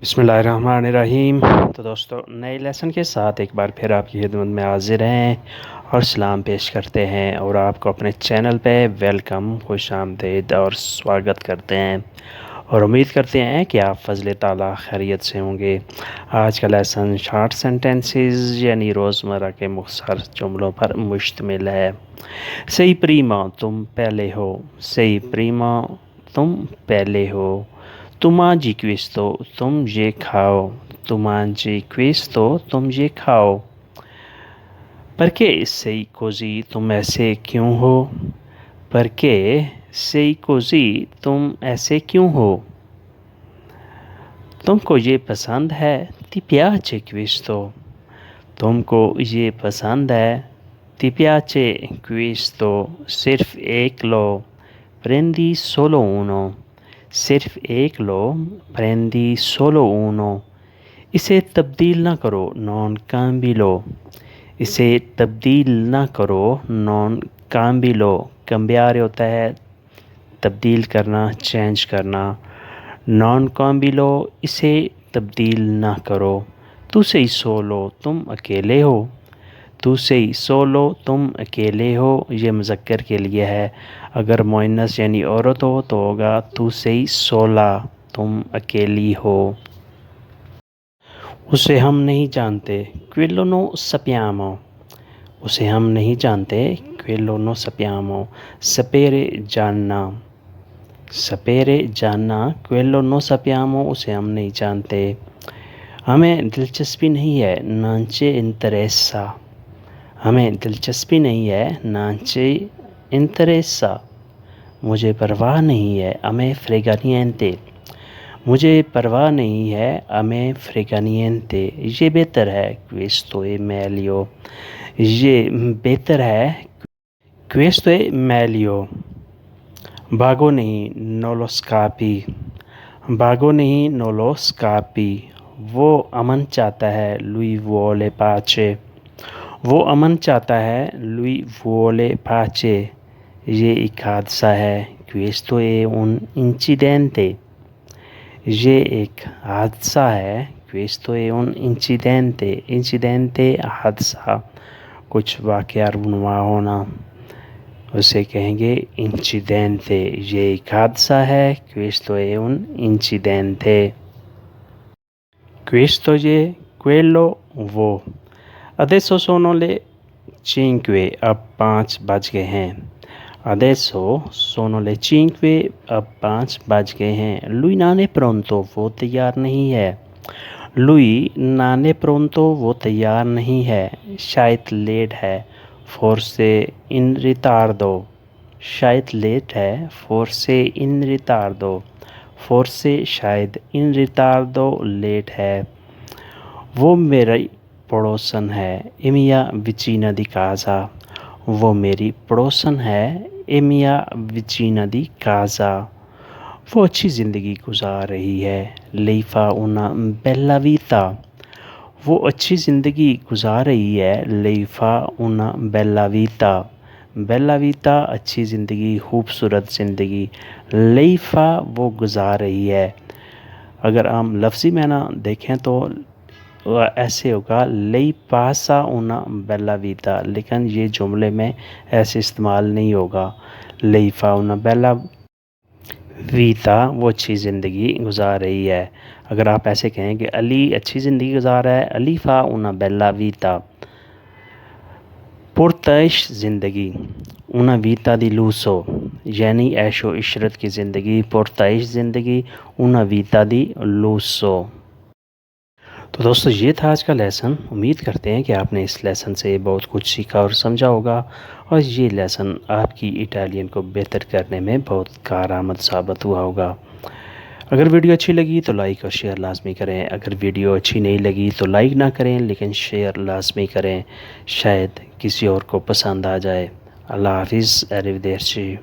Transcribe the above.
बिस्मिल्लाहिर्रहमानिर्रहीम। तो दोस्तों, नए लेसन के साथ एक बार फिर आपकी खिदमत में हाजिर हैं और सलाम पेश करते हैं और आपको अपने चैनल पे वेलकम, खुश आमदीद और स्वागत करते हैं और उम्मीद करते हैं कि आप फजल ताला खैरियत से होंगे। आज का लेसन शॉर्ट सेंटेंसेस यानी रोज़मर्रा के मुख्तसर जुमलों पर मुश्तमिल है। सही प्रीमा तुम पहले हो, सही प्रीमा तुम पहले हो। तुमाजी क्विस्तो तुम ये खाओ, तुमाजी क्विस्तो तुम ये खाओ। परके sei così तुम ऐसे क्यों हो, परके sei così तुम ऐसे क्यों हो। तुमको ये पसंद है, ti piace questo तुमको ये पसंद है, ti piace questo सिर्फ एक लो, prendi solo uno सिर्फ एक लो, prendi solo uno। इसे तब्दील ना करो, non cambilo इसे तब्दील ना करो, non cambilo cambiare होता है तब्दील करना, चेंज करना। non cambilo इसे तब्दील ना करो। tu sei solo तुम अकेले हो, tu sei solo तुम अकेले हो। ये मुज़क्कर के लिए है। अगर मुअन्नस यानी औरत हो तो होगा tu sei sola तुम अकेली हो। उसे हम नहीं जानते, quello non sappiamo उसे हम नहीं जानते, quello non sappiamo। sapere जानना, sapere जानना, quello non sappiamo उसे हम नहीं जानते। हमें दिलचस्पी नहीं है, non ci interessa हमें दिलचस्पी नहीं है, non ci interessa। मुझे परवाह नहीं है, a me frega niente मुझे परवाह नहीं है, a me frega niente। ये बेहतर है, questo è meglio ये बेहतर है, questo è meglio। भागो नहीं, non lo scappi भागो नहीं, non lo scappi। वो अमन चाहता है, lui vuole pace वो अमन चाहता है, lui vuole pace। ये एक हादसा है, questo è un incidente ये एक हादसा है, questo è un incidente incidente हादसा, कुछ वाक़या रुनवा होना, उसे कहेंगे incidente। ये एक हादसा है, questo è un incidente। questo ये, quello वो। adesso sono le 5 अब 5 बज गए हैं। adesso sono le 5 अब 5 बज गए हैं। lui non è pronto वो तैयार नहीं है, lui non è pronto वो तैयार नहीं है। शायद लेट है, forse in ritardo शायद लेट है, forse in ritardo forse शायद in ritardo लेट है। वो मेरी पड़ोसन है, e mia vicina di casa वो मेरी पड़ोसन है, e mia vicina di casa। वो अच्छी ज़िंदगी गुजार रही है, lei fa una bella vita वो अच्छी ज़िंदगी गुजार रही है, lei fa una bella vita बेला वीता अच्छी ज़िंदगी, खूबसूरत ज़िंदगी। lei fa वो गुजार रही है। अगर हम लफ्ज़ी माना देखें तो ऐसे होगा lei passa una bella vita, लेकिन ये जुमले में ऐसे इस्तेमाल नहीं होगा। lei fa una bella vita वो अच्छी ज़िंदगी गुजार रही है। अगर आप ऐसे कहें कि अली अच्छी ज़िंदगी गुजार रहा है, Ali fa una bella vita। पुरतश ज़िंदगी, una vita di lusso यानी ऐशो इशरत की ज़िंदगी, पुरतश ज़िंदगी, una vita di lusso। तो दोस्तों, ये था आज का लेसन। उम्मीद करते हैं कि आपने इस लेसन से बहुत कुछ सीखा और समझा होगा और ये लेसन आपकी इटालियन को बेहतर करने में बहुत कारआमद साबित हुआ होगा। अगर वीडियो अच्छी लगी तो लाइक और शेयर लाजमी करें। अगर वीडियो अच्छी नहीं लगी तो लाइक ना करें लेकिन शेयर लाजमी करें, शायद किसी और को पसंद आ जाए। अल्लाह हाफिज़, अरिवदेर्ची।